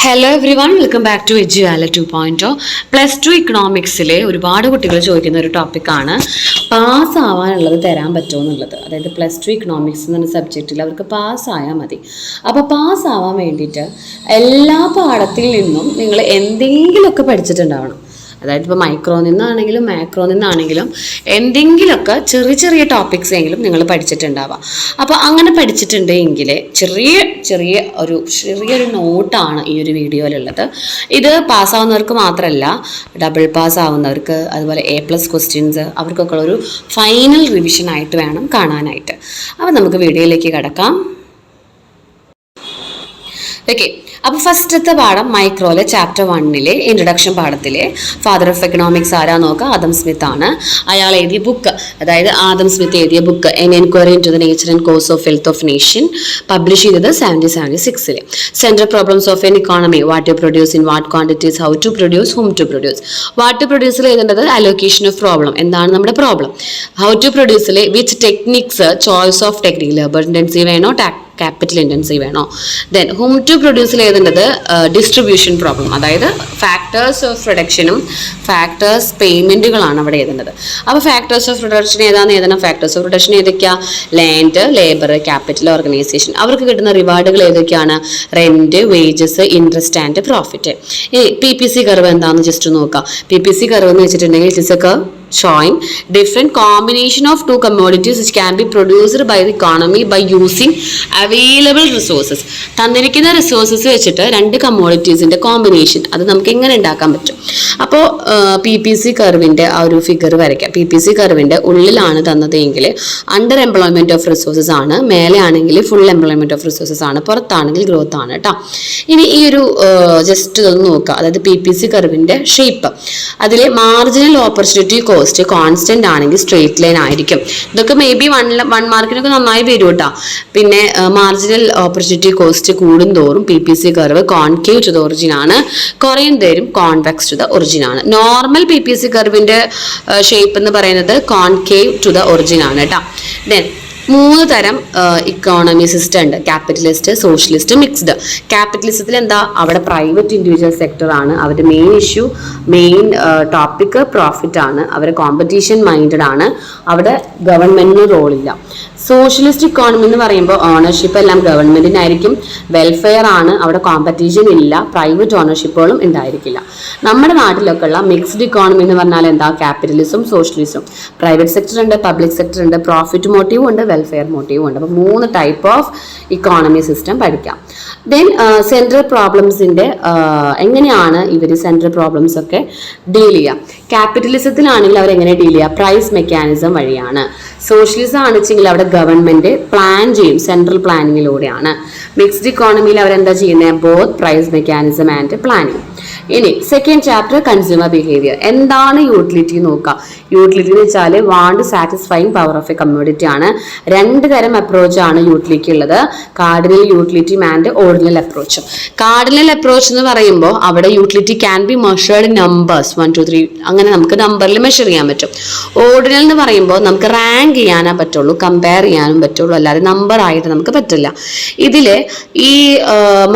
Hello everyone, welcome back to Eduwala 2.0. +2 ഇക്കണോമിക്സിലെ ഒരുപാട് കുട്ടികൾ ചോദിക്കുന്ന ഒരു ടോപ്പിക്കാണ് പാസ്സാവാനുള്ളത് തരാൻ പറ്റുമോ എന്നുള്ളത്. അതായത് +2 ഇക്കണോമിക്സ് എന്ന സബ്ജക്റ്റിൽ അവർക്ക് പാസ്സായാൽ മതി. അപ്പോൾ പാസ്സാവാൻ വേണ്ടിയിട്ട് എല്ലാ പാഠത്തിൽ നിന്നും നിങ്ങൾ എന്തെങ്കിലുമൊക്കെ പഠിച്ചിട്ടുണ്ടാവണം. അതായത് ഇപ്പോൾ മൈക്രോ നിന്നാണെങ്കിലും മാക്രോ നിന്നാണെങ്കിലും എന്തെങ്കിലുമൊക്കെ ചെറിയ ചെറിയ ടോപ്പിക്സ് എങ്കിലും നിങ്ങൾ പഠിച്ചിട്ടുണ്ടാവാം. അപ്പോൾ അങ്ങനെ പഠിച്ചിട്ടുണ്ടെങ്കിൽ ചെറിയൊരു നോട്ടാണ് ഈ ഒരു വീഡിയോയിലുള്ളത്. ഇത് പാസ്സാവുന്നവർക്ക് മാത്രമല്ല, ഡബിൾ പാസ് ആവുന്നവർക്ക്, അതുപോലെ A+ ക്വസ്റ്റ്യൻസ്, അവർക്കൊക്കെ ഒരു ഫൈനൽ റിവിഷൻ ആയിട്ട് വേണം കാണാനായിട്ട്. അപ്പോൾ നമുക്ക് വീഡിയോയിലേക്ക് കിടക്കാം. ഓക്കെ, അപ്പോൾ ഫസ്റ്റത്തെ പാഠം മൈക്രോയിലെ ചാപ്റ്റർ 1 ഇൻട്രൊഡക്ഷൻ പാഠത്തിലെ ഫാദർ ഓഫ് എക്കണോമിക്സ് ആരാ നോക്കുക? ആദം സ്മിത്ത് ആണ്. അയാൾ എഴുതിയ ബുക്ക്, അതായത് ആദം സ്മിത്ത് എഴുതിയ book an enquiry into the nature and cause of wealth of nation, publish ചെയ്തത് 1776. Central problems of an economy, what to produce in what quantities, how to produce, whom to produce. What to പ്രൊഡ്യൂസിൽ എഴുതേണ്ടത് allocation of problem, എന്താണ് നമ്മുടെ problem. How to പ്രൊഡ്യൂസിലെ which techniques, choice of technique, labour intensive വേണോ capital intensive വേണോ. Then ഹൂം to പ്രൊഡ്യൂസിൽ എഴുതേണ്ടത് distribution problem, അതായത് factors of റിഡക്ഷനും factors പേയ്മെൻറ്റുകളാണ് അവിടെ എഴുതേണ്ടത്. അപ്പോൾ ഫാക്ടേഴ്സ് ഓഫ് റിഡക്ഷൻ ഏതാണെന്ന് എഴുതണം. ഫാക്ടേഴ്സ് ഓഫ് റിഡക്ഷൻ ഏതൊക്കെയാണ്? Land, labour, capital, organisation. അവർക്ക് കിട്ടുന്ന റിവാർഡുകൾ ഏതൊക്കെയാണ്? Rent, wages, interest and profit. ഈ PPC കർവ് എന്താണെന്ന് ജസ്റ്റ് നോക്കാം. PPC കർവ് എന്ന് വെച്ചിട്ടുണ്ടെങ്കിൽ it is A curve showing different combination of two commodities which can be produced by the economy by using available resources. തന്നിരിക്കുന്ന resources വെച്ചിട്ട് രണ്ട് കമ്മോഡിറ്റീസിൻ്റെ combination അത് നമുക്ക് എങ്ങനെ ഉണ്ടാക്കാൻ പറ്റും. അപ്പോൾ PPC കർവിൻ്റെ ആ ഒരു ഫിഗർ വരയ്ക്കാം. PPC കർവിൻ്റെ ഉള്ളിലാണ് തന്നതെങ്കിൽ അണ്ടർ എംപ്ലോയ്മെൻറ്റ് ഓഫ് റിസോഴ്സസ് ആണ്, മേലെ ആണെങ്കിൽ ഫുൾ എംപ്ലോയ്മെൻറ്റ് ഓഫ് റിസോഴ്സസ് ആണ്, പുറത്താണെങ്കിൽ ഗ്രോത്ത് ആണ് കേട്ടോ. ഇനി ഈ ഒരു ജസ്റ്റ് ഇതൊന്ന് നോക്കുക. അതായത് PPC കർവിൻ്റെ ഷേപ്പ്, അതിൽ മാർജിനൽ ഓപ്പർച്യൂണിറ്റി കോസ്റ്റ് കോൺസ്റ്റന്റ് ആണെങ്കിൽ സ്ട്രെയിറ്റ് ലൈൻ ആയിരിക്കും. ഇതൊക്കെ മേ ബി വൺ മാർക്കിനൊക്കെ നന്നായി വരും കേട്ടോ. പിന്നെ മാർജിനൽ ഓപ്പർച്യൂണിറ്റി കോസ്റ്റ് കൂടുന്തോറും PPC curve concave to the origin ആണ്, കുറയും തരും കോൺവെക്സ് ടു ദ ഒറിജിൻ ആണ്. നോർമൽ PPC കർവിന്റെ ഷേപ്പ് എന്ന് പറയുന്നത് കോൺകേവ് ടു ദ ഒറിജിൻ ആണ് കേട്ടോ. ദെൻ 3 തരം ഇക്കോണമി സിസ്റ്റം ഉണ്ട്: ക്യാപിറ്റലിസ്റ്റ്, സോഷ്യലിസ്റ്റ്, മിക്സ്ഡ്. ക്യാപിറ്റലിസത്തിൽ എന്താ? അവിടെ പ്രൈവറ്റ് ഇൻഡിവിജ്വൽ സെക്ടർ ആണ്, അവരുടെ മെയിൻ ടോപ്പിക് പ്രോഫിറ്റ് ആണ്, അവർ കോമ്പറ്റീഷൻ മൈൻഡഡ് ആണ്, അവിടെ ഗവൺമെന്റിന് റോളില്ല. സോഷ്യലിസ്റ്റ് ഇക്കോണമി എന്ന് പറയുമ്പോൾ ഓണർഷിപ്പ് എല്ലാം ഗവൺമെന്റിനായിരിക്കും, വെൽഫെയർ ആണ്, അവിടെ കോമ്പറ്റീഷൻ ഇല്ല, പ്രൈവറ്റ് ഓണർഷിപ്പുകളും ഉണ്ടായിരിക്കില്ല. നമ്മുടെ നാട്ടിലൊക്കെ ഉള്ള മിക്സ്ഡ് ഇക്കോണമി എന്ന് പറഞ്ഞാൽ എന്താ? Capitalism, socialism. പ്രൈവറ്റ് സെക്ടർ ഉണ്ട്, പബ്ലിക് സെക്ടർ ഉണ്ട്, പ്രോഫിറ്റ് മോട്ടീവും ഉണ്ട്, വെൽഫെയർ മോട്ടീവും ഉണ്ട്. അപ്പോൾ 3 ടൈപ്പ് ഓഫ് ഇക്കോണമി സിസ്റ്റം പഠിക്കാം. ദെൻ സെൻട്രൽ പ്രോബ്ലംസിൻ്റെ എങ്ങനെയാണ് ഇവർ സെൻട്രൽ പ്രോബ്ലംസ് ഒക്കെ ഡീൽ ചെയ്യുക. ക്യാപിറ്റലിസത്തിലാണെങ്കിൽ അവരെങ്ങനെ ഡീൽ ചെയ്യുക? പ്രൈസ് മെക്കാനിസം വഴിയാണ്. സോഷ്യലിസം ആണെച്ചെങ്കിൽ അവിടെ ഗവൺമെന്റ് പ്ലാൻ ചെയ്യും, സെൻട്രൽ പ്ലാനിങ്ങിലൂടെയാണ്. മിക്സ്ഡ് ഇക്കോണമിയിൽ അവരെന്താ ചെയ്യുന്നത്? Both price mechanism and planning. ഇനി സെക്കൻഡ് ചാപ്റ്റർ കൺസ്യൂമർ ബിഹേവിയർ. എന്താണ് യൂട്ടിലിറ്റി നോക്കാം. യൂട്ടിലിറ്റി എന്ന് വെച്ചാൽ want satisfying power of a community ആണ്. 2 തരം അപ്രോച്ച് ആണ് യൂട്ടിലിറ്റി ഉള്ളത്: കാർഡിനൽ യൂട്ടിലിറ്റി ആൻഡ് ഓർഡിനൽ അപ്രോച്ചും. കാർഡിനൽ അപ്രോച്ച് എന്ന് പറയുമ്പോൾ അവിടെ utility can be measured numbers 1 2 3 അങ്ങനെ നമുക്ക് നമ്പറിൽ മെഷർ ചെയ്യാൻ പറ്റും. ഓർഡിനൽ എന്ന് പറയുമ്പോൾ നമുക്ക് റാങ്ക് ചെയ്യാനേ പറ്റുള്ളൂ, കമ്പയർ ചെയ്യാനും പറ്റുള്ളൂ, അല്ലാതെ നമ്പർ ആയിട്ട് നമുക്ക് പറ്റില്ല. ഇതിൽ ഈ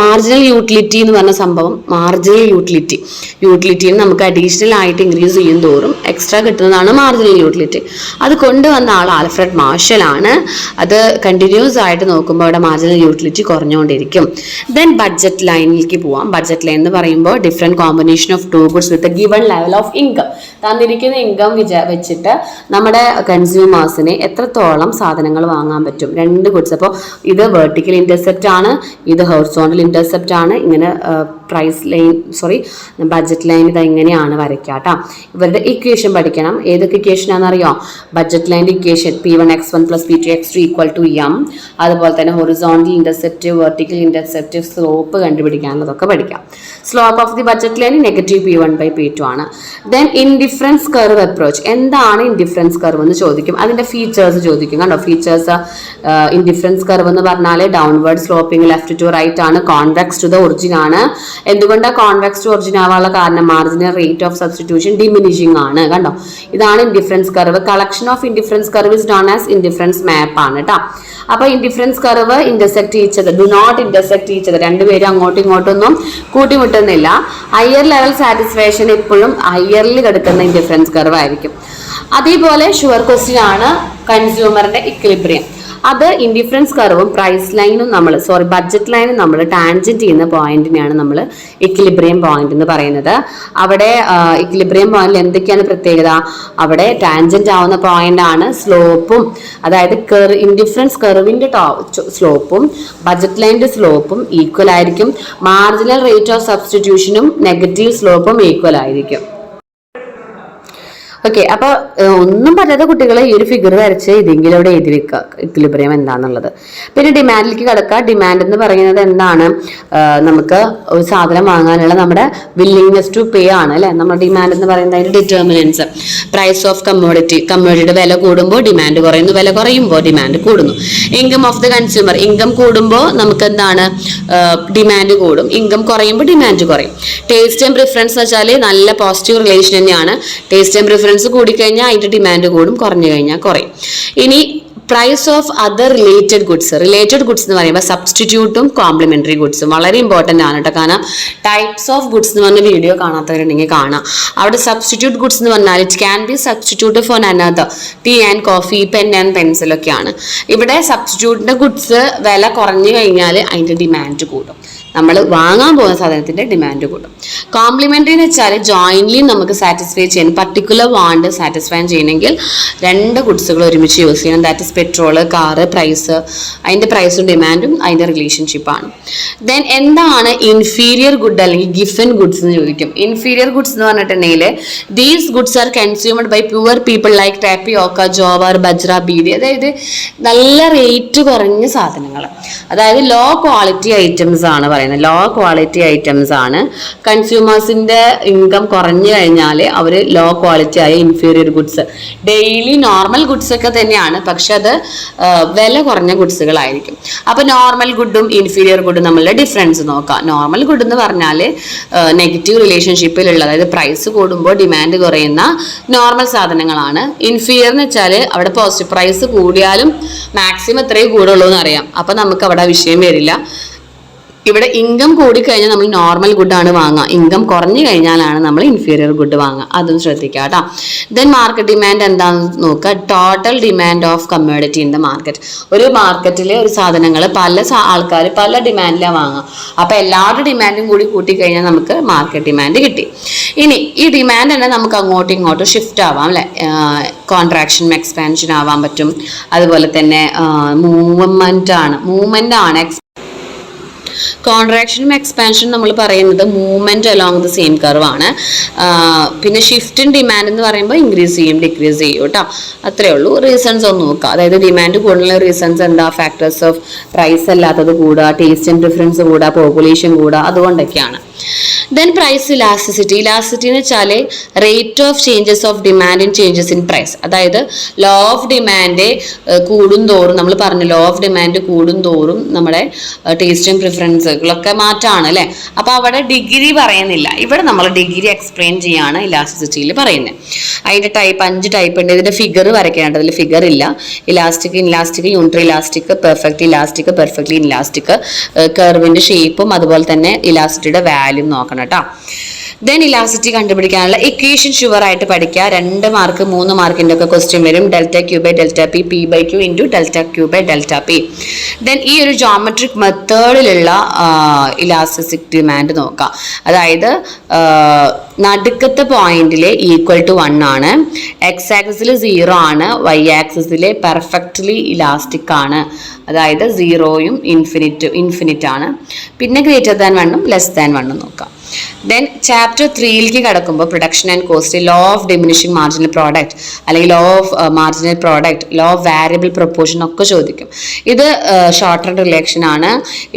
മാർജിനൽ യൂട്ടിലിറ്റി എന്ന് പറഞ്ഞ സംഭവം, മാർജിനൽ യൂട്ടിലിറ്റിയിൽ നമുക്ക് അഡീഷണൽ ആയിട്ട് ഇൻക്രീസ് ചെയ്യും തോറും എക്സ്ട്രാ കിട്ടുന്നതാണ് മാർജിനൽ യൂട്ടിലിറ്റി. അത് കൊണ്ടുവന്ന ആൾ ആൽഫ്രഡ് മാർഷൽ ആണ്. അത് കണ്ടിന്യൂസ് ആയിട്ട് നോക്കുമ്പോൾ അവിടെ മാർജിനൽ യൂട്ടിലിറ്റി കുറഞ്ഞുകൊണ്ടിരിക്കും. ദെൻ ബഡ്ജറ്റ് ലൈനിലേക്ക് പോവാം. ബഡ്ജറ്റ് ലൈൻ എന്ന് പറയുമ്പോൾ different combination of two goods with given level of income. തന്നിരിക്കുന്ന ഇൻകം വെച്ചിട്ട് നമ്മുടെ കൺസ്യൂമേഴ്സിന് എത്രത്തോളം സാധനങ്ങൾ വാങ്ങാൻ പറ്റും. 2 ഗുഡ്സ്. അപ്പോൾ ഇത് വെർട്ടിക്കൽ ഇന്റർസെപ്റ്റ് ആണ്, ഇത് ഹൊറിസോണ്ടൽ ഇന്റർസെപ്റ്റ് ആണ്. ഇങ്ങനെ ബഡ്ജറ്റ് ലൈൻ ഇത് എങ്ങനെയാണ് വരയ്ക്കാട്ടോ. ഇവരുടെ ഇക്വേഷൻ പഠിക്കണം. ഏതൊക്കെ ഇക്വേഷൻ ആണെന്നറിയോ? ബഡ്ജറ്റ് ലൈൻ്റെ ഇക്വേഷൻ P1x1 + P2x2 = m. അതുപോലെ തന്നെ horizontal intercept, vertical intercept, slope കണ്ടുപിടിക്കാനുള്ളതൊക്കെ പഠിക്കാം. Slope of the budget line -P1/P2 ആണ്. Then indifference curve approach. എന്താണ് ഇൻഡിഫറൻസ് കർവ് എന്ന് ചോദിക്കും. അതിന്റെ ഫീച്ചേഴ്സ് ചോദിക്കും. കണ്ടോ ഫീച്ചേഴ്സ്? ഇൻഡിഫറൻസ് കർവ് എന്ന് പറഞ്ഞാൽ downward sloping, left to right ആണ്, കോൺവെക്സ് ടു ദ ഒറിജിൻ ആണ്. എന്തുകൊണ്ടാണ് കോൺവെക്സ് ടു ഒറിജിൻ ആവാനുള്ള കാരണം marginal rate of substitution diminishing ആണ്. കണ്ടോ, ഇതാണ് indifference curve. Collection of indifference curve is known as indifference map ആണ് കേട്ടോ. അപ്പൊ ഇൻഡിഫറൻസ് കർവ് ഇന്റർസെക്ട് ചെയ്യിച്ചത്, ഡു നോട്ട് ഇന്റർസെക്ട് ചെയ്യിച്ചത്, രണ്ടുപേരും അങ്ങോട്ടും ഇങ്ങോട്ടൊന്നും കൂട്ടിമുട്ടുന്നില്ല. ഹയർ ലെവൽ സാറ്റിസ്ഫാക്ഷൻ എപ്പോഴും ഹയറിൽ കിടക്കുന്ന ഇൻഡിഫറൻസ് കർവ് ആയിരിക്കും. അതേപോലെ ഷുവർ ക്വസ്റ്റ്യൻ ആണ് കൺസ്യൂമറിന്റെ ഇക്വിലിബ്രിയം. അത് ഇൻഡിഫറൻസ് കർവും പ്രൈസ് ലൈനും ബഡ്ജറ്റ് ലൈനും നമ്മൾ ടാൻജന്റ് ചെയ്യുന്ന പോയിന്റിനെയാണ് നമ്മൾ ഇക്വിലിബ്രിയം പോയിന്റ് എന്ന് പറയുന്നത്. അവിടെ ഇക്വിലിബ്രിയം പോയിന്റിൽ എന്തൊക്കെയാണ് പ്രത്യേകത? അവിടെ ടാൻജന്റ് ആവുന്ന പോയിന്റ് ആണ് സ്ലോപ്പും, അതായത് ഇൻഡിഫറൻസ് കർവിന്റെ സ്ലോപ്പും ബഡ്ജറ്റ് ലൈനിന്റെ സ്ലോപ്പും ഈക്വൽ ആയിരിക്കും. മാർജിനൽ റേറ്റ് ഓഫ് സബ്സ്റ്റിറ്റ്യൂഷനും നെഗറ്റീവ് സ്ലോപ്പും ഈക്വൽ ആയിരിക്കും. ഓക്കെ, അപ്പൊ ഒന്നും പറ്റാത്ത കുട്ടികൾ ഈ ഒരു ഫിഗർ വരച്ച് ഇതെങ്കിലും അവിടെ എഴുതി വെക്കുക ഇക്വിലിബ്രിയം എന്താണെന്നുള്ളത്. പിന്നെ ഡിമാൻഡിലേക്ക് കിടക്കുക. ഡിമാൻഡ് എന്ന് പറയുന്നത് എന്താണ്? നമുക്ക് ഒരു സാധനം വാങ്ങാനുള്ള നമ്മുടെ വില്ലിങ്നെസ് ടു പേ ആണ് അല്ലെ. നമ്മുടെ ഡിമാൻഡ് എന്ന് പറയുന്നത് അതിന്റെ ഡിറ്റർമിനൻസ്. പ്രൈസ് ഓഫ് കമ്മോഡിറ്റിയുടെ വില കൂടുമ്പോൾ ഡിമാൻഡ് കുറയുന്നു, വില കുറയുമ്പോൾ ഡിമാൻഡ് കൂടുന്നു. Income of the consumer, income കൂടുമ്പോൾ നമുക്ക് എന്താണ്? ഡിമാൻഡ് കൂടും. ഇൻകം കുറയുമ്പോൾ ഡിമാൻഡ് കുറയും. ടേസ്റ്റ് ആൻഡ് പ്രിഫറൻസ് എന്ന് വെച്ചാൽ നല്ല പോസിറ്റീവ് റിലേഷൻ തന്നെയാണ്. ടേസ്റ്റ് ആൻഡ് പ്രിഫറൻസ് കൂടിക്കഴിഞ്ഞാൽ അതിന്റെ ഡിമാൻഡ് കൂടും, കുറഞ്ഞു കഴിഞ്ഞാൽ കുറയും. ഇനി price of other related goods എന്ന് പറയുമ്പോൾ സബ്സ്റ്റിറ്റ്യൂട്ടും കോംപ്ലിമെന്ററി ഗുഡ്സും വളരെ ഇമ്പോർട്ടന്റ് ആണ് കേട്ടോ. കാരണം ടൈപ്സ് ഓഫ് ഗുഡ്സ് എന്ന് പറഞ്ഞ വീഡിയോ കാണാത്തവരുണ്ടെങ്കിൽ കാണാം. അവിടെ സബ്സ്റ്റിറ്റ്യൂട്ട് ഗുഡ്സ് എന്ന് പറഞ്ഞാൽ it can be substitute for another, tea and coffee, pen and pencil ഒക്കെയാണ്. ഇവിടെ സബ്സ്റ്റിറ്റ്യൂട്ടിന്റെ ഗുഡ്സ് വില കുറഞ്ഞു കഴിഞ്ഞാൽ അതിന്റെ ഡിമാൻഡ് കൂടും, നമ്മൾ വാങ്ങാൻ പോകുന്ന സാധനത്തിന്റെ ഡിമാൻഡ് കൂടും. കോംപ്ലിമെന്ററി എന്ന് വെച്ചാൽ ജോയിന്റ്ലി നമുക്ക് സാറ്റിസ്ഫൈ ചെയ്യാൻ പർട്ടിക്കുലർ വാണ്ട് സാറ്റിസ്ഫൈ ചെയ്യണമെങ്കിൽ രണ്ട് ഗുഡ്സുകൾ ഒരുമിച്ച് യൂസ് ചെയ്യണം. That is petrol, car, price, അതിന്റെ പ്രൈസും ഡിമാൻഡും അതിന്റെ റിലേഷൻഷിപ്പാണ്. ദെൻ എന്താണ് ഇൻഫീരിയർ ഗുഡ് അല്ലെങ്കിൽ ഗിഫൻ ഗുഡ്സ് എന്ന് ചോദിക്കും. ഇൻഫീരിയർ ഗുഡ്സ് എന്ന് പറഞ്ഞിട്ടുണ്ടെങ്കിൽ these goods are consumed by pure people like tapioca, jowar, bajra, beedi. അതായത് നല്ല റേറ്റ് കുറഞ്ഞ സാധനങ്ങൾ, അതായത് ലോ ക്വാളിറ്റി ഐറ്റംസ് ആണ് പറയുന്നത്. ലോ ക്വാളിറ്റി ഐറ്റംസ് ആണ്. കൺസ്യൂമേഴ്സിന്റെ ഇൻകം കുറഞ്ഞു കഴിഞ്ഞാൽ അവർ ലോ ക്വാളിറ്റി ആയ inferior goods, daily normal goods ഒക്കെ തന്നെയാണ്, പക്ഷെ അത് വില കുറഞ്ഞ ഗുഡ്സുകളായിരിക്കും. അപ്പൊ നോർമൽ ഗുഡും ഇൻഫീരിയർ ഗുഡും നമ്മളുടെ ഡിഫറൻസ് നോക്കാം. നോർമൽ ഗുഡ് എന്ന് പറഞ്ഞാൽ നെഗറ്റീവ് റിലേഷൻഷിപ്പിലുള്ള, അതായത് പ്രൈസ് കൂടുമ്പോൾ ഡിമാൻഡ് കുറയുന്ന നോർമൽ സാധനങ്ങളാണ്. ഇൻഫീരിയർ എന്ന് വെച്ചാൽ അവിടെ പോസിറ്റീവ്, പ്രൈസ് കൂടിയാലും മാക്സിമം എത്രയും കൂടുള്ളൂ എന്ന് അറിയാം, അപ്പൊ നമുക്ക് അവിടെ വിഷയം വരില്ല. ഇവിടെ ഇൻകം കൂടിക്കഴിഞ്ഞാൽ നമ്മൾ നോർമൽ ഗുഡാണ് വാങ്ങുക, ഇൻകം കുറഞ്ഞു കഴിഞ്ഞാലാണ് നമ്മൾ ഇൻഫീരിയർ ഗുഡ് വാങ്ങുക. അതും ശ്രദ്ധിക്കുക കേട്ടോ. ദെൻ മാർക്കറ്റ് ഡിമാൻഡ് എന്താണെന്ന് നോക്കുക. Total demand of commodity in the market. ഒരു മാർക്കറ്റിലെ ഒരു സാധനങ്ങൾ പല ആൾക്കാർ പല ഡിമാൻഡിലാണ് വാങ്ങുക. അപ്പൊ എല്ലാവരുടെ ഡിമാൻഡും കൂടി കൂട്ടിക്കഴിഞ്ഞാൽ നമുക്ക് മാർക്കറ്റ് ഡിമാൻഡ് കിട്ടി. ഇനി ഈ ഡിമാൻഡ് തന്നെ നമുക്ക് അങ്ങോട്ടും ഇങ്ങോട്ടും ഷിഫ്റ്റ് ആവാം അല്ലെ. കോൺട്രാക്ഷൻ എക്സ്പാൻഷൻ ആവാൻ പറ്റും. അതുപോലെ തന്നെ മൂവ്മെന്റ് ആണ്. കോൺട്രാക്ഷനും എക്സ്പാൻഷനും നമ്മൾ പറയുന്നത് movement along the same curve ആണ്. പിന്നെ ഷിഫ്റ്റ് ഇൻ ഡിമാൻഡ് എന്ന് പറയുമ്പോൾ ഇൻക്രീസ് ചെയ്യും, ഡിക്രീസ് ചെയ്യും കേട്ടോ. അത്രേ ഉള്ളൂ. റീസൺസ് ഒന്ന് നോക്കുക. അതായത് ഡിമാൻഡ് കൂടുതലുള്ള റീസൺസ് എന്താ? ഫാക്ടേഴ്സ് ഓഫ് പ്രൈസ് അല്ലാത്തത് കൂടുക, ടേസ്റ്റ് ആൻഡ് പ്രിഫറൻസ് കൂടുക, പോപ്പുലേഷൻ കൂടുക, അതുകൊണ്ടൊക്കെയാണ്. Then price elasticity. ഇലാസ്റ്റിസിറ്റി എന്ന് വെച്ചാൽ rate of changes of demand and changes in price. അതായത് ലോ ഓഫ് ഡിമാൻഡ് കൂടുന്തോറും, നമ്മൾ പറഞ്ഞു ലോ ഓഫ് ഡിമാൻഡ് കൂടുന്തോറും നമ്മുടെ ടേസ്റ്റ് ആൻഡ് പ്രിഫറൻസുകളൊക്കെ മാറ്റാണ് അല്ലേ. അപ്പൊ അവിടെ ഡിഗ്രി പറയുന്നില്ല, ഇവിടെ നമ്മൾ ഡിഗ്രി എക്സ്പ്ലെയിൻ ചെയ്യാണ് ഇലാസ്റ്റിസിറ്റിയിൽ പറയുന്നത്. അതിന്റെ ടൈപ്പ് 5 ടൈപ്പ് ഉണ്ട്. ഇതിന്റെ ഫിഗർ വരയ്ക്കാണ്ട്, അതിൽ ഫിഗർ ഇല്ല. Elastic, inelastic, unitary elastic, perfectly elastic, perfectly inelastic, കർവിന്റെ ഷേപ്പും അതുപോലെ തന്നെ ഇലാസ്റ്റിറ്റിയുടെ വാല്യൂ നോക്കണം കേട്ടോ. ദെൻ ഇലാസ്റ്റിറ്റി കണ്ടുപിടിക്കാനുള്ള ഇക്വേഷൻ ഷുവർ ആയിട്ട് പഠിക്കുക. 2 മാർക്ക് 3 മാർക്കിന്റെ ഒക്കെ ക്വസ്റ്റ്യൻ വരും. Delta Q by delta P, P by Q into delta Q by delta P. Then ഈ ഒരു ജോമെട്രിക് മെത്തേഡിലുള്ള ഇലാസ്റ്റിക് ഡിമാൻഡ് നോക്കാം. അതായത് നടുക്കത്തെ പോയിന്റിൽ ഈക്വൽ ടു 1 ആണ്, എക്സ് ആക്സിസിൽ 0 ആണ്, വൈ ആക്സിസിൽ പെർഫെക്റ്റ്ലി ഇലാസ്റ്റിക് ആണ്. അതായത് 0യും ഇൻഫിനിറ്റ് ആണ്. പിന്നെ ഗ്രേറ്റർ ദാൻ 1ഉം ലെസ് ദാൻ 1ഉം നോക്കാം. ദെൻ ചാപ്റ്റർ 3ലേക്ക് കടക്കുമ്പോൾ production and cost, law of diminishing marginal product അല്ലെങ്കിൽ law of marginal product, law of variable proportion ഒക്കെ ചോദിക്കും. ഇത് ഷോർട്ട് റിലേഷൻ ആണ്.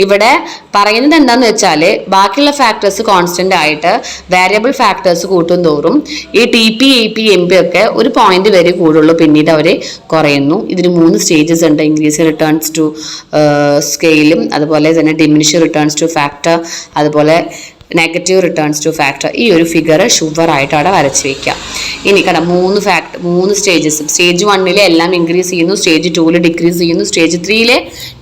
ഇവിടെ പറയുന്നത് എന്താണെന്ന് വെച്ചാൽ ബാക്കിയുള്ള ഫാക്ടേഴ്സ് കോൺസ്റ്റന്റ് ആയിട്ട് വാരിയബിൾ ഫാക്ടേഴ്സ് കൂട്ടും തോറും ഈ T P, A P, M P ഒക്കെ ഒരു പോയിന്റ് വരെ കൂടുള്ളൂ, പിന്നീട് അവർ കുറയുന്നു. ഇതിന് 3 സ്റ്റേജസ് ഉണ്ട്. ഇൻക്രീസ് റിട്ടേൺസ് ടു സ്കെയിലും, അതുപോലെ തന്നെ ഡിമിനിഷ് റിട്ടേൺസ് ടു ഫാക്ടർ, അതുപോലെ നെഗറ്റീവ് റിട്ടേൺസ് ടു ഫാക്ടർ. ഈ ഒരു ഫിഗർ ഷുവറായിട്ട് അവിടെ വരച്ച് വയ്ക്കുക. ഇനി കട 3 സ്റ്റേജസ്. സ്റ്റേജ് 1 എല്ലാം ഇൻക്രീസ് ചെയ്യുന്നു, സ്റ്റേജ് 2 ഡിക്രീസ് ചെയ്യുന്നു, സ്റ്റേജ് 3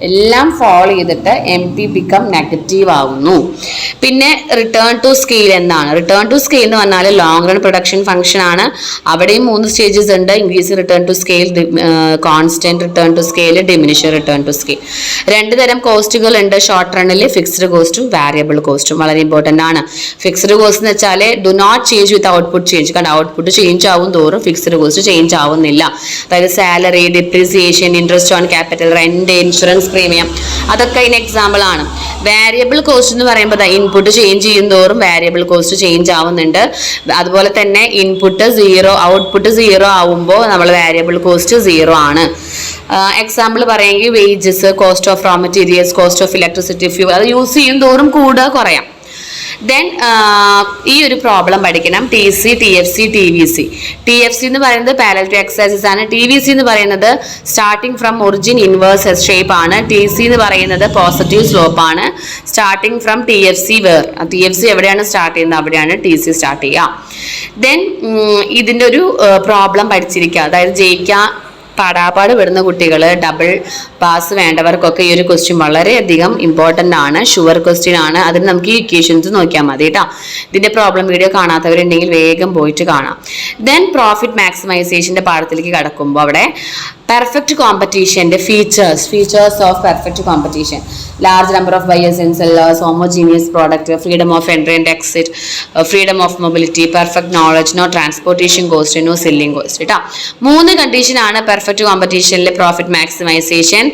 എല്ലാം ഫോൾ ചെയ്തിട്ട് MP ബിക്കം നെഗറ്റീവ് ആവുന്നു. പിന്നെ റിട്ടേൺ ടു സ്കെയിൽ എന്താണ്? റിട്ടേൺ ടു സ്കെയിൽ എന്ന് പറഞ്ഞാൽ ലോങ് റൺ പ്രൊഡക്ഷൻ ഫംഗ്ഷൻ ആണ്. അവിടെയും 3 സ്റ്റേജസ് ഉണ്ട്. Increase return to scale, constant return to scale, diminish return to scale. 2 തരം കോസ്റ്റുകൾ ഉണ്ട് ഷോർട്ട് റണ്ണിൽ, ഫിക്സ്ഡ് കോസ്റ്റും വാരിയബിൾ കോസ്റ്റും. വളരെ ഇമ്പോർട്ടൻ്റ് ആണ്. ഫിക്സ്ഡ് കോസ്റ്റ് എന്ന് വെച്ചാൽ do not change with output change. കാരണം ഔട്ട്പുട്ട് ചേഞ്ച് ആവും തോറും ഫിക്സ്ഡ് കോസ്റ്റ് ചേഞ്ച് ആവുന്നില്ല. അതായത് salary, depreciation, interest on capital, rent, insurance premium, അതൊക്കെ അതിന് എക്സാമ്പിൾ ആണ്. വാരിയബിൾ കോസ്റ്റ് എന്ന് പറയുമ്പോൾ ഇൻപുട്ട് ചേഞ്ച് ചെയ്യും തോറും വാരിയബിൾ കോസ്റ്റ് ചേഞ്ച് ആവുന്നുണ്ട്. അതുപോലെ തന്നെ ഇൻപുട്ട് 0 ഔട്ട്പുട്ട് 0 ആവുമ്പോൾ നമ്മൾ വാരിയബിൾ കോസ്റ്റ് 0 ആണ്. എക്സാമ്പിൾ പറയുമെങ്കിൽ wages, cost of raw materials, cost of electricity, fuel, അത് യൂസ് ചെയ്യും തോറും കൂടുക കുറയാം. ദെൻ ഈ ഒരു പ്രോബ്ലം പഠിക്കണം. TC, TFC, TVC. TFC എന്ന് പറയുന്നത് പാരലൽ ടു എക്സ് ആക്സിസ് ആണ്. TVC എന്ന് പറയുന്നത് starting from origin inverse S shape ആണ്. TC എന്ന് പറയുന്നത് പോസിറ്റീവ് സ്ലോപ്പ് ആണ്. Starting from TFC where, TFC എവിടെയാണ് സ്റ്റാർട്ട് ചെയ്യുന്നത് അവിടെയാണ് TC സ്റ്റാർട്ട് ചെയ്യുക. ദെൻ ഇതിൻ്റെ ഒരു പ്രോബ്ലം പഠിച്ചിരിക്കുക. അതായത് ജയിക്കാൻ പാടാപാട് വിടുന്ന കുട്ടികൾ, ഡബിൾ പാസ് വേണ്ടവർക്കൊക്കെ ഈ ഒരു ക്വസ്റ്റ്യൻ വളരെയധികം ഇമ്പോർട്ടൻ്റ് ആണ്. ഷുവർ ക്വസ്റ്റ്യൻ ആണ്. അതിന് നമുക്ക് ഈ ഇക്വേഷൻസ് നോക്കിയാൽ മതി കേട്ടോ. ഇതിൻ്റെ പ്രോബ്ലം വീഡിയോ കാണാത്തവരുണ്ടെങ്കിൽ വേഗം പോയിട്ട് കാണാം. ദെൻ പ്രോഫിറ്റ് മാക്സിമൈസേഷൻ്റെ പാഠത്തിലേക്ക് കടക്കുമ്പോൾ അവിടെ പെർഫെക്റ്റ് കോമ്പറ്റീഷൻ്റെ features of perfect competition: large number of buyers and sellers, homogeneous product, freedom of entry and exit, freedom of mobility, perfect knowledge, no transportation cost, no selling cost കേട്ടോ. 3 കണ്ടീഷനാണ് perfect കോമ്പറ്റീഷനിൽ profit maximization.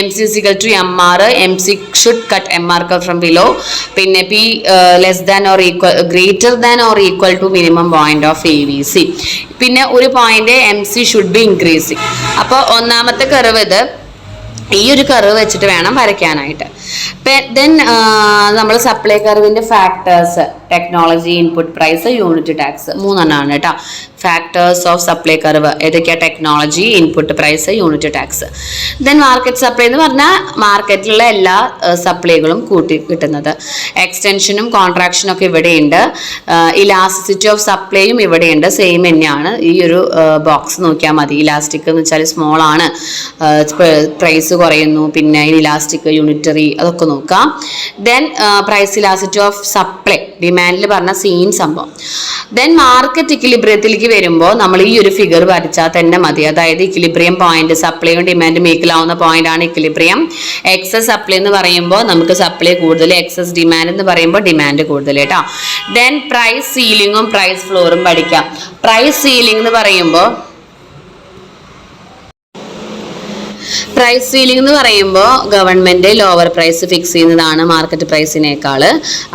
MC = MR, MC should cut MR from below. പിന്നെ P less than or equal, greater than or equal to minimum point of AVC. പിന്നെ ഒരു point MC should be increasing. അപ്പോൾ ഒന്നാമത്തെ curve ഇത്, ഈ ഒരു curve വെച്ചിട്ട് വേണം വരയ്ക്കാനായിട്ട്. ദെൻ നമ്മൾ സപ്ലൈ കർവിൻ്റെ factors: technology, input price, unit tax. 3 കേട്ടോ ഫാക്ടേഴ്സ് ഓഫ് സപ്ലൈ കർവ്. ഏതൊക്കെയാണ്? Technology, input price, unit tax. Then market supply എന്ന് പറഞ്ഞാൽ മാർക്കറ്റിലുള്ള എല്ലാ സപ്ലൈകളും കൂട്ടി കിട്ടുന്നത്. എക്സ്റ്റൻഷനും കോൺട്രാക്ഷനും ഒക്കെ ഇവിടെയുണ്ട്. ഇലാസ്റ്റിസിറ്റി ഓഫ് സപ്ലൈയും ഇവിടെയുണ്ട്. സെയിം തന്നെയാണ്. ഈ ഒരു ബോക്സ് നോക്കിയാൽ മതി. ഇലാസ്റ്റിക് എന്ന് വെച്ചാൽ സ്മോൾ ആണ്, പ്രൈസ് കുറയുന്നു. പിന്നെ ഇലാസ്റ്റിക്, യൂണിറ്ററി, അതൊക്കെ നോക്കാം. Then price elasticity of supply, ഡിമാൻഡിൽ പറഞ്ഞ സെയിം സംഭവം. ദെൻ മാർക്കറ്റ് ഇക്വിലിബ്രിയത്തിലേക്ക് വരുമ്പോൾ നമ്മൾ ഈ ഒരു ഫിഗർ വരച്ചാൽ തന്നെ മതി. അതായത് ഇക്വിലിബ്രിയം പോയിന്റ്, സപ്ലൈയും ഡിമാൻഡും മേക്കിലാവുന്ന പോയിന്റ് ആണ് ഇക്വിലിബ്രിയം. എക്സസ് സപ്ലൈ എന്ന് പറയുമ്പോൾ നമുക്ക് സപ്ലൈ കൂടുതൽ, എക്സസ് ഡിമാൻഡ് എന്ന് പറയുമ്പോൾ ഡിമാൻഡ് കൂടുതൽ കേട്ടോ. ദെൻ പ്രൈസ് സീലിങ്ങും പ്രൈസ് ഫ്ലോറും പഠിക്കാം. പ്രൈസ് സീലിംഗ് എന്ന് പറയുമ്പോൾ ഗവൺമെന്റ് ലോവർ പ്രൈസ് ഫിക്സ് ചെയ്യുന്നതാണ് മാർക്കറ്റ് പ്രൈസിനേക്കാൾ.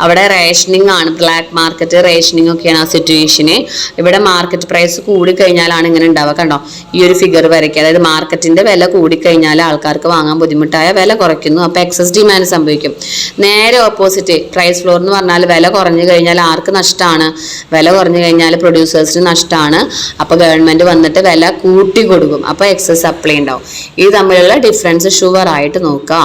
അവിടെ റേഷനിങ് ആണ്, ബ്ലാക്ക് മാർക്കറ്റ് റേഷനിങ് ഒക്കെയാണ് ആ സിറ്റുവേഷന്. ഇവിടെ മാർക്കറ്റ് പ്രൈസ് കൂടിക്കഴിഞ്ഞാലാണ് ഇങ്ങനെ ഉണ്ടാവുക. കണ്ടോ ഈ ഒരു ഫിഗർ വരയ്ക്കുക. അതായത് മാർക്കറ്റിന്റെ വില കൂടിക്കഴിഞ്ഞാൽ ആൾക്കാർക്ക് വാങ്ങാൻ ബുദ്ധിമുട്ടായ വില കുറയ്ക്കുന്നു, അപ്പോൾ എക്സസ് ഡിമാൻഡ് സംഭവിക്കും. നേരെ ഓപ്പോസിറ്റ് പ്രൈസ് ഫ്ലോർ എന്ന് പറഞ്ഞാൽ വില കുറഞ്ഞു കഴിഞ്ഞാൽ ആർക്ക് നഷ്ടമാണ്? വില കുറഞ്ഞു കഴിഞ്ഞാൽ പ്രൊഡ്യൂസേഴ്സിന് നഷ്ടമാണ്. അപ്പോൾ ഗവൺമെന്റ് വന്നിട്ട് വില കൂട്ടി കൊടുക്കും, അപ്പോൾ എക്സസ് സപ്ലൈ ഉണ്ടാവും. ഇത് തമ്മിലുള്ള ഡിഫറൻസ് ഷുവർ ആയിട്ട് നോക്കുക.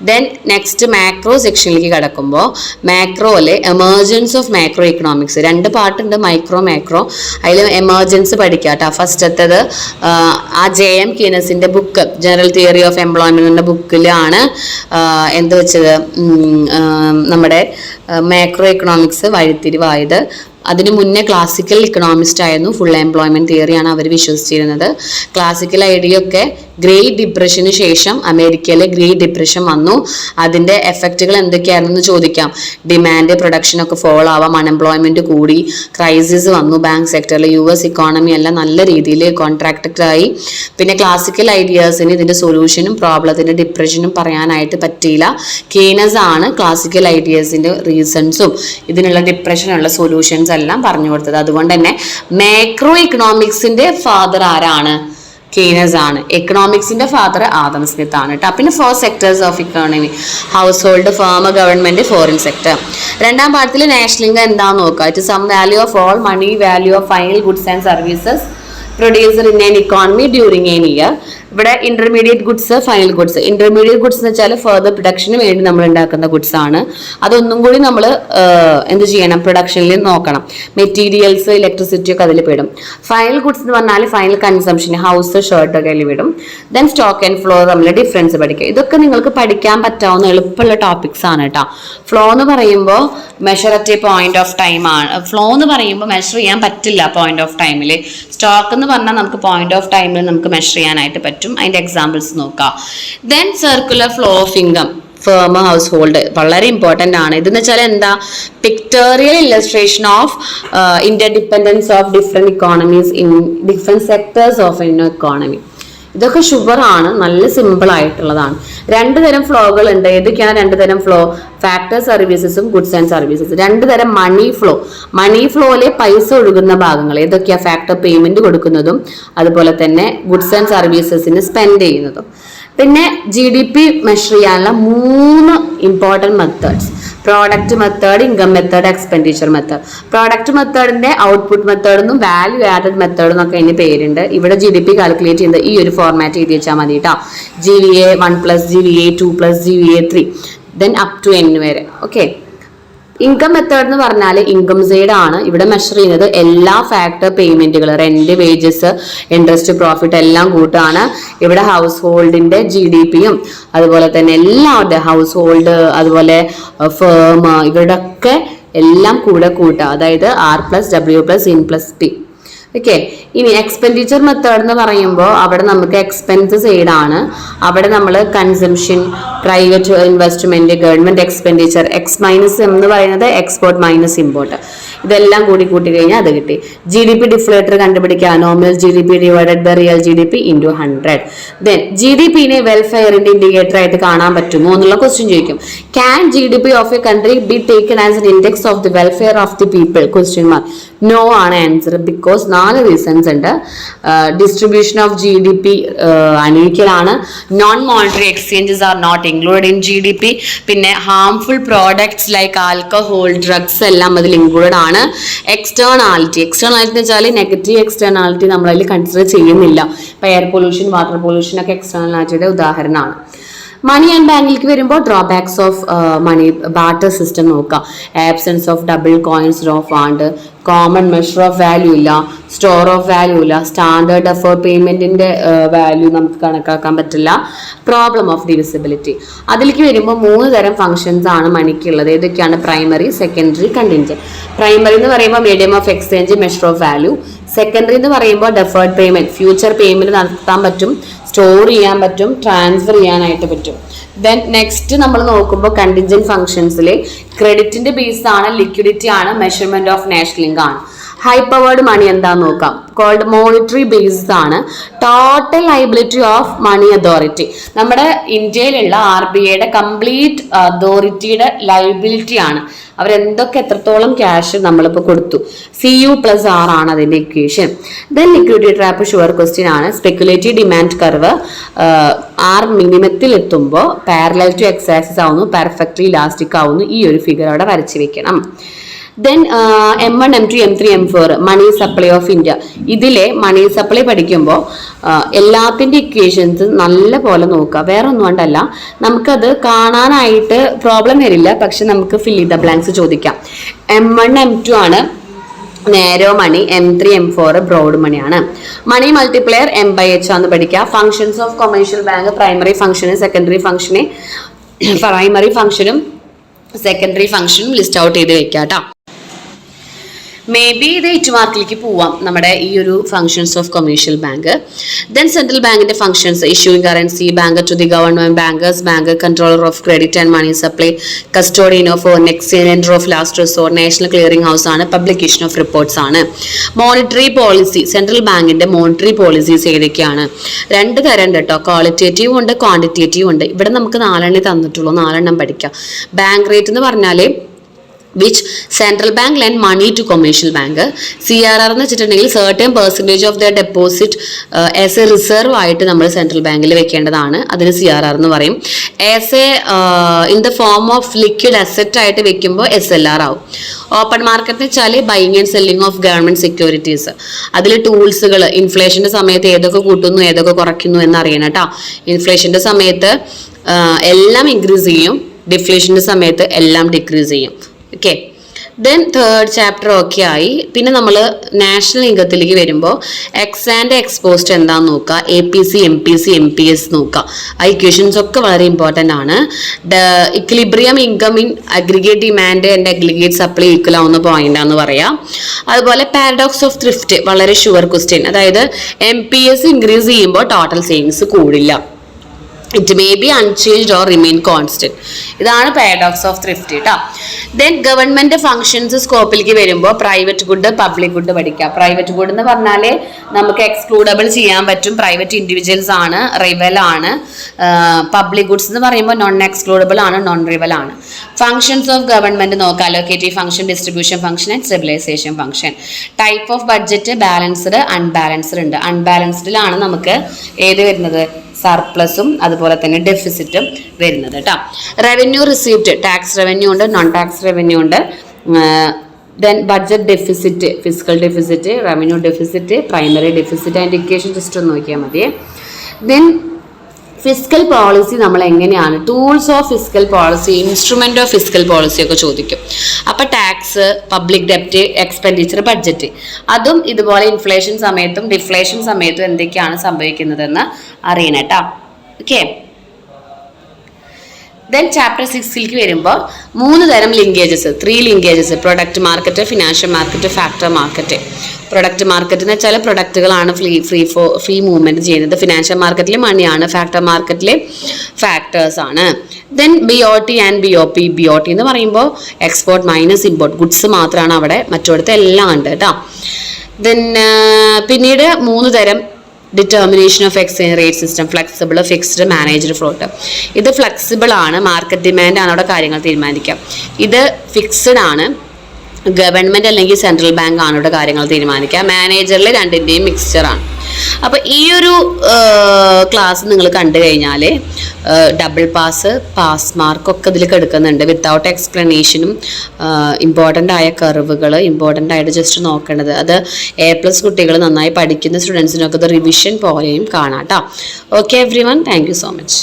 ദെൻ നെക്സ്റ്റ് മാക്രോ സെക്ഷനിലേക്ക് കിടക്കുമ്പോൾ മാക്രോയില് എമർജൻസ് ഓഫ് മാക്രോ ഇക്കണോമിക്സ് 2 പാർട്ടുണ്ട്, മൈക്രോ മാക്രോ. അതിൽ എമർജൻസ് പഠിക്കാട്ടോ. ഫസ്റ്റത്തത് ആ JM കീനസിന്റെ ബുക്ക് ജനറൽ തിയറി ഓഫ് എംപ്ലോയ്മെന്റിന്റെ ബുക്കിലാണ് എന്ത് വെച്ചത്, നമ്മുടെ മാക്രോ ഇക്കണോമിക്സ് വഴിത്തിരിവായത്. അതിന് മുന്നേ ക്ലാസിക്കൽ ഇക്കണോമിസ്റ്റ് ആയിരുന്നു, ഫുൾ എംപ്ലോയ്മെന്റ് തിയറിയാണ് അവർ വിശ്വസിച്ചിരുന്നത്. ക്ലാസിക്കൽ ഐഡിയ ഒക്കെ ഗ്രേറ്റ് ഡിപ്രഷന് ശേഷം അമേരിക്കയിലെ ഗ്രേറ്റ് ഡിപ്രഷൻ വന്നു. അതിൻ്റെ എഫക്റ്റുകൾ എന്തൊക്കെയാണെന്ന് ചോദിക്കാം. ഡിമാൻഡ്, പ്രൊഡക്ഷൻ ഒക്കെ ഫോൾ ആവാം, അൺഎംപ്ലോയ്മെന്റ് കൂടി, ക്രൈസിസ് വന്നു ബാങ്ക് സെക്ടറിൽ, US ഇക്കോണമി എല്ലാം നല്ല രീതിയിൽ കോൺട്രാക്റ്റഡ് ആയി. പിന്നെ ക്ലാസിക്കൽ ഐഡിയാസിന് ഇതിൻ്റെ സൊല്യൂഷനും പ്രോബ്ലത്തിൻ്റെ ഡിപ്രഷനും പറയാനായിട്ട് പറ്റിയില്ല. കെയ്നസ് ആണ് ക്ലാസിക്കൽ ഐഡിയാസിൻ്റെ റീസൺസും ഇതിനുള്ള ഡിപ്രഷനുള്ള സൊല്യൂഷൻസ് എല്ലാം പറഞ്ഞു കൊടുത്തത്. അതുകൊണ്ട് തന്നെ മാക്രോ ഇക്കണോമിക്സിന്റെ ഫാദർ ആരാണ്? കെയ്നസ് ആണ്. എക്കണോമിക്സിന്റെ ഫാദർ ആദം സ്മിത്ത് ആണ് കേട്ടോ. പിന്നെ 4 sectors of economy: household, firm, government, foreign sector. 2ാം പാഠത്തിൽ നാഷണൽ ഇൻകം എന്താണെന്ന് നോക്കാം. It sum value of all money, value of final goods and services produced in an economy during an year. ഇവിടെ intermediate goods, final goods. Intermediate goods എന്ന് വെച്ചാൽ further production വേണ്ടി നമ്മൾ ഉണ്ടാക്കുന്ന ഗുഡ്സ് ആണ്. അതൊന്നും കൂടി നമ്മൾ എന്ത് ചെയ്യണം, പ്രൊഡക്ഷനിൽ നോക്കണം. മെറ്റീരിയൽസ്, ഇലക്ട്രിസിറ്റി ഒക്കെ അതിൽ പെടും. ഫൈനൽ ഗുഡ്സ് എന്ന് പറഞ്ഞാൽ ഫൈനൽ കൺസംഷൻ, ഹൗസ്, ഷർട്ട് ഒക്കെ അതിൽ വിടും. ദെൻ സ്റ്റോക്ക് ആൻഡ് ഫ്ലോ തമ്മിൽ ഡിഫറൻസ് പഠിക്കുക. ഇതൊക്കെ നിങ്ങൾക്ക് പഠിക്കാൻ പറ്റാവുന്ന എളുപ്പമുള്ള ടോപ്പിക്സ് ആണ് കേട്ടോ. ഫ്ലോ എന്ന് പറയുമ്പോൾ measure at A point of time ആണ്. ഫ്ലോ എന്ന് പറയുമ്പോൾ മെഷർ ചെയ്യാൻ പറ്റില്ല പോയിന്റ് ഓഫ് ടൈമിൽ. സ്റ്റോക്ക് എന്ന് പറഞ്ഞാൽ നമുക്ക് പോയിന്റ് ഓഫ് ടൈമിൽ നമുക്ക് മെഷർ ചെയ്യാനായിട്ട് പറ്റും. അതിന്റെ എക്സാമ്പിൾസ് നോക്കാം. Then circular flow of income, firm, house hold വളരെ ഇമ്പോർട്ടൻ്റ് ആണ്. ഇതെന്ന് വെച്ചാൽ എന്താ, pictorial illustration of interdependence of different economies in different sectors of in economy. ഇതൊക്കെ ഷുവർ ആണ്, നല്ല സിമ്പിൾ ആയിട്ടുള്ളതാണ്. 2 തരം ഫ്ലോകൾ ഉണ്ട്. ഏതൊക്കെയാണ് 2 തരം ഫ്ലോ? ഫാക്ടർ സർവീസസും ഗുഡ്സ് ആൻഡ് സർവീസസ്. 2 തരം മണി ഫ്ലോ. മണി ഫ്ലോയിലെ പൈസ ഒഴുകുന്ന ഭാഗങ്ങൾ ഏതൊക്കെയാ? ഫാക്ടർ പേയ്മെന്റ് കൊടുക്കുന്നതും അതുപോലെ തന്നെ ഗുഡ്സ് ആൻഡ് സർവീസസിന് സ്പെൻഡ് ചെയ്യുന്നതും. പിന്നെ GDP മെഷർ ചെയ്യാനുള്ള 3 important methods: product method, income method, expenditure method. Product മെത്തേഡിന്റെ ഔട്ട്പുട്ട് മെത്തേഡ് എന്നും വാല്യൂ ആഡഡ് മെത്തേഡ് എന്നൊക്കെ അതിന് പേരുണ്ട്. ഇവിടെ GDP കാൽക്കുലേറ്റ് ചെയ്യുന്നത് ഈ ഒരു ഫോർമാറ്റ് എഴുതി വെച്ചാൽ മതി കേട്ടോ. GVA 1 + GVA 2 + GVA 3 then up to N വരെ. ഓക്കെ. ഇൻകം മെത്തേഡ് എന്ന് പറഞ്ഞാൽ ഇൻകം സൈഡ് ആണ്. ഇവിടെ മെഷർ ചെയ്യുന്നത് എല്ലാ ഫാക്ടർ പേയ്മെന്റുകൾ, റെന്റ്, വേജസ്, ഇൻട്രസ്റ്റ്, പ്രോഫിറ്റ് എല്ലാം കൂട്ടാണ്. ഇവിടെ ഹൗസ് ഹോൾഡിന്റെ GDPയും അതുപോലെ തന്നെ എല്ലാവരുടെ ഹൗസ് ഹോൾഡ്, അതുപോലെ ഫേം, ഇവരുടെ ഒക്കെ എല്ലാം കൂടെ കൂട്ടുക. അതായത് R+W+N+P. ഓക്കെ. ഇനി എക്സ്പെൻഡിച്ചർ മെത്തേഡ് എന്ന് പറയുമ്പോൾ അവിടെ നമുക്ക് എക്സ്പെൻസ് സൈഡ് ആണ്. അവിടെ നമ്മൾ consumption, private investment, government expenditure. X-M എന്ന് പറയുന്നത് എക്സ്പോർട്ട് മൈനസ് ഇമ്പോർട്ട്. ഇതെല്ലാം കൂടി കൂട്ടി കഴിഞ്ഞാൽ അത് കിട്ടി. GDP ഡിഫ്ലേറ്റർ കണ്ടുപിടിക്കുക. Nominal GDP divided by real GDP into 100. Then GDPനെ വെൽഫെയറിന്റെ ഇൻഡിക്കേറ്റർ ആയിട്ട് കാണാൻ പറ്റുമോ എന്നുള്ള ക്വസ്റ്റ്യൻ ചോദിക്കും. Can GDP of a country be taken as an index of the welfare of the people? Question mark. No ആണ് answer. Because 4 reasons ഉണ്ട്. Distribution of GDP unequal ആണ്. Non monetary exchanges are not included in GDP. പിന്നെ harmful products like alcohol, drugs എല്ലാം അതിൽ included ആണ്. Externality എന്ന് വെച്ചാൽ negative externality നമ്മളതിൽ കൺസിഡർ ചെയ്യുന്നില്ല. ഇപ്പൊ എയർ പൊല്യൂഷൻ, വാട്ടർ പൊല്യൂഷൻ ഒക്കെ എക്സ്റ്റേണാലിറ്റിയുടെ ഉദാഹരണമാണ്. മണി ആൻഡ് ബാങ്കിലേക്ക് വരുമ്പോൾ drawbacks of money barter system നോക്കാം. Absence of double coins of fund, common measure of value ഇല്ല, സ്റ്റോർ ഓഫ് വാല്യൂ ഇല്ല, സ്റ്റാൻഡേർഡ് ഡെഫേർഡ് പേയ്മെന്റിന്റെ വാല്യൂ നമുക്ക് കണക്കാക്കാൻ പറ്റില്ല, പ്രോബ്ലം ഓഫ് ഡിവിസിബിലിറ്റി. അതിലേക്ക് വരുമ്പോൾ 3 തരം ഫംഗ്ഷൻസ് ആണ് മണിക്കുള്ളത്. ഏതൊക്കെയാണ്? Primary, secondary, contingent. പ്രൈമറി എന്ന് പറയുമ്പോൾ medium of exchange, measure of value. Secondary എന്ന് പറയുമ്പോൾ ഡെഫേർഡ് പേയ്മെന്റ്, ഫ്യൂച്ചർ പേയ്മെന്റ് നടത്താൻ പറ്റും, സ്റ്റോർ ചെയ്യാൻ പറ്റും, ട്രാൻസ്ഫർ ചെയ്യാനായിട്ട് പറ്റും. ദെൻ നെക്സ്റ്റ് നമ്മൾ നോക്കുമ്പോൾ കണ്ടിൻജന്റ് ഫംഗ്ഷൻസിൽ ക്രെഡിറ്റിന്റെ ബേസ് ആണ്, ലിക്വിഡിറ്റി ആണ്, മെഷർമെന്റ് ഓഫ് നാഷണൽ ഇൻകം ആണ്. ഹൈ പവേർഡ് മണി എന്താന്ന് നോക്കാം. കോൾഡ് മോണിറ്ററി ബേസ്ഡ് ആണ്. Total liability of money authority, നമ്മുടെ ഇന്ത്യയിലുള്ള RBIയുടെ കംപ്ലീറ്റ് അതോറിറ്റിയുടെ ലയബിലിറ്റി ആണ്. അവരെന്തൊക്കെ എത്രത്തോളം ക്യാഷ് നമ്മളിപ്പോൾ കൊടുത്തു. CU+R ആണ് അതിന്റെ equation. Then liquidity trap sure question ആണ്. സ്പെക്കുലേറ്റീവ് ഡിമാൻഡ് കർവ് R മിനിമത്തിൽ എത്തുമ്പോൾ പാരലൽ ടു എക്സ് ആക്സിസ് ആവുന്നു, പെർഫെക്റ്റ്ലി ഇലാസ്റ്റിക് ആവുന്നു. ഈ ഒരു ഫിഗർ അവിടെ വരച്ച് വെക്കണം. Then M1, M2, M3, M4 money supply of India. ഇതിലെ മണി സപ്ലൈ പഠിക്കുമ്പോൾ എല്ലാത്തിൻ്റെ ഇക്വേഷൻസ് നല്ല പോലെ നോക്കുക. വേറെ ഒന്നും കൊണ്ടല്ല, നമുക്കത് കാണാനായിട്ട് പ്രോബ്ലം വരില്ല, പക്ഷെ നമുക്ക് ഫിൽ ചെയ്ത ബ്ലാങ്ക്സ് ചോദിക്കാം. M1, M2 ആണ് നേരോ മണി, M3, M4 ബ്രോഡ് മണിയാണ്. മണി മൾട്ടിപ്ലെയർ M/H ആണെന്ന് പഠിക്കുക. Functions of commercial bank, primary ഫംഗ്ഷന്, സെക്കൻഡറി ഫംഗ്ഷന്, പ്രൈമറി ഫംഗ്ഷനും സെക്കൻഡറി ഫംഗ്ഷനും ലിസ്റ്റ് ഔട്ട് ചെയ്ത് വെക്കാം കേട്ടോ. മേ ബി ഇത് 8 മാർക്കിലേക്ക് പോവാം നമ്മുടെ ഈ ഒരു functions of commercial bank. Then central ബാങ്കിന്റെ functions: issuing currency, banker to the government, bankers bank, controller of credit and money supply, custodian of foreign exchange, lender of last resort, national clearing house ആണ്, publication of reports ആണ്. Monetary policy, central ബാങ്കിന്റെ monetary policies ഏതൊക്കെയാണ്? 2 തരം ഉണ്ട് കേട്ടോ. Qualitative ഉണ്ട്, quantitative ഉണ്ട്. ഇവിടെ നമുക്ക് 4 തന്നിട്ടുള്ളൂ, 4 പഠിക്കാം. ബാങ്ക് റേറ്റ് എന്ന് പറഞ്ഞാൽ which central bank lend money to commercial bank. CRR എന്ന് വെച്ചിട്ടുണ്ടെങ്കിൽ certain percentage of the deposit as a reserve ആയിട്ട് നമ്മൾ സെൻട്രൽ ബാങ്കിൽ വെക്കേണ്ടതാണ്. അതിന് CRR എന്ന് പറയും. As a in the form of liquid asset ആയിട്ട് വെക്കുമ്പോൾ SLR ആവും. ഓപ്പൺ മാർക്കറ്റ് എന്ന് വെച്ചാൽ buying and selling of government securities. അതിൽ ടൂൾസുകൾ ഇൻഫ്ലേഷന്റെ സമയത്ത് ഏതൊക്കെ കൂട്ടുന്നു ഏതൊക്കെ കുറയ്ക്കുന്നു എന്നറിയണം കേട്ടോ. ഇൻഫ്ലേഷന്റെ സമയത്ത് എല്ലാം ഇൻക്രീസ് ചെയ്യും, ഡിഫ്ലേഷന്റെ സമയത്ത് എല്ലാം ഡിക്രീസ് ചെയ്യും. Okay, then third chapter okay ആയി. പിന്നെ നമ്മൾ നാഷണൽ ഇൻകത്തിലേക്ക് വരുമ്പോൾ എക്സ് ആൻഡ് എക്സ്പോസ്റ്റ് എന്താണെന്ന് നോക്കുക. APC, MPC, MPS നോക്കുക. ആ ഇക്വേഷൻസ് ഒക്കെ വളരെ ഇമ്പോർട്ടൻ്റ് ആണ്. Equilibrium income in aggregate demand and aggregate supply equal ആവുന്ന പോയിന്റ് ആണെന്ന് പറയാം. അതുപോലെ പാരഡോക്സ് ഓഫ് ത്രിഫ്റ്റ് വളരെ ഷുവർ ക്വസ്റ്റ്യൻ. അതായത് MPS ഇൻക്രീസ് ചെയ്യുമ്പോൾ ടോട്ടൽ സേവിങ്സ് കൂടില്ല. It may be unchanged or remain constant. ഇതാണ് പാരഡോക്സ് ഓഫ് ത്രിഫ്റ്റ് കേട്ടോ. ദെൻ ഗവൺമെന്റ് ഫംഗ്ഷൻസ് സ്കോപ്പിലേക്ക് വരുമ്പോൾ പ്രൈവറ്റ് ഗുഡ്, പബ്ലിക് ഗുഡ് പഠിക്കാം. പ്രൈവറ്റ് ഗുഡ് എന്ന് പറഞ്ഞാൽ നമുക്ക് എക്സ്ക്ലൂഡബിൾ ചെയ്യാൻ പറ്റും. പ്രൈവറ്റ് ഇൻഡിവിജ്വൽസ് ആണ്, റിവൽ ആണ്. പബ്ലിക് ഗുഡ്സ് എന്ന് പറയുമ്പോൾ നോൺ എക്സ്ക്ലൂഡബിൾ ആണ്, നോൺ റിവൽ ആണ്. ഫംഗ്ഷൻസ് ഓഫ് ഗവൺമെന്റ് നോക്കാം. Allocative function, distribution function and stabilisation function. Type of budget balanced, unbalanced ഉണ്ട്. അൺബാലൻസ്ഡിലാണ് നമുക്ക് ഏത് വരുന്നത്, സർപ്ലസും അതുപോലെ തന്നെ ഡെഫിസിറ്റും വരുന്നത് കേട്ടോ. റവന്യൂ റിസീപ്റ്റ്, ടാക്സ് റവന്യൂ ഉണ്ട്, നോൺ ടാക്സ് റവന്യൂ ഉണ്ട്. Then budget deficit, physical deficit, revenue deficit, primary deficit and equation just ഒന്ന് നോക്കിയാൽ മതി. ദെൻ ഫിസിക്കൽ പോളിസി നമ്മൾ എങ്ങനെയാണ്, tools of physical policy, instrument of physical policy ഒക്കെ ചോദിക്കും. അപ്പൊ ടാക്സ്, പബ്ലിക് ഡെപ്റ്റ്, എക്സ്പെൻഡിച്ചർ, ബഡ്ജറ്റ്, അതും ഇതുപോലെ ഇൻഫ്ലേഷൻ സമയത്തും ഡിഫ്ലേഷൻ സമയത്തും എന്തൊക്കെയാണ് സംഭവിക്കുന്നതെന്ന് അറിയണം കേട്ടോ. ഓക്കെ, ദെൻ ചാപ്റ്റർ 6ലേക്ക് വരുമ്പോൾ 3 തരം linkages, 3 linkages. Product market, financial market, factor market. Product market എന്ന് വെച്ചാൽ പ്രൊഡക്റ്റുകളാണ് ഫ്രീ മൂവ്മെന്റ് ചെയ്യുന്നത്. ഫിനാൻഷ്യൽ മാർക്കറ്റിൽ മണിയാണ്, ഫാക്ടർ മാർക്കറ്റിൽ ഫാക്ടേഴ്സ് ആണ്. Then BOT and BOP. BOT എന്ന് പറയുമ്പോൾ എക്സ്പോർട്ട് മൈനസ് ഇമ്പോർട്ട്, ഗുഡ്സ് മാത്രമാണ് അവിടെ, മറ്റിടത്ത് എല്ലാം ഉണ്ട് കേട്ടോ. ദെൻ പിന്നീട് 3 തരം determination of exchange rate system, flexible, fixed, managed float. ഇത് ഫ്ലെക്സിബിൾ ആണ്, മാർക്കറ്റ് ഡിമാൻഡ് ആണ് അവിടെ കാര്യങ്ങൾ തീരുമാനിക്കാം. ഇത് ഫിക്സ്ഡ് ആണ്, ഗവൺമെന്റ് അല്ലെങ്കിൽ സെൻട്രൽ ബാങ്ക് ആണ് ഇവിടെ കാര്യങ്ങൾ തീരുമാനിക്കുക. മാനേജറിൽ രണ്ടിൻ്റെയും മിക്സ്ചറാണ്. അപ്പോൾ ഈ ഒരു ക്ലാസ് നിങ്ങൾ കണ്ടു കഴിഞ്ഞാൽ ഡബിൾ പാസ്, പാസ് മാർക്ക് ഒക്കെ ഇതിൽ എടുക്കുന്നുണ്ട്. വിത്തൗട്ട് എക്സ്പ്ലനേഷനും ഇമ്പോർട്ടൻ്റ് ആയ കർവുകൾ ഇമ്പോർട്ടൻ്റ് ആയിട്ട് ജസ്റ്റ് നോക്കേണ്ടത്. അത് A+ കുട്ടികൾ നന്നായി പഠിക്കുന്ന സ്റ്റുഡൻസിനൊക്കെ ഇത് റിവിഷൻ പോലെയും കാണാം കേട്ടോ. Okay every one, thank you so much.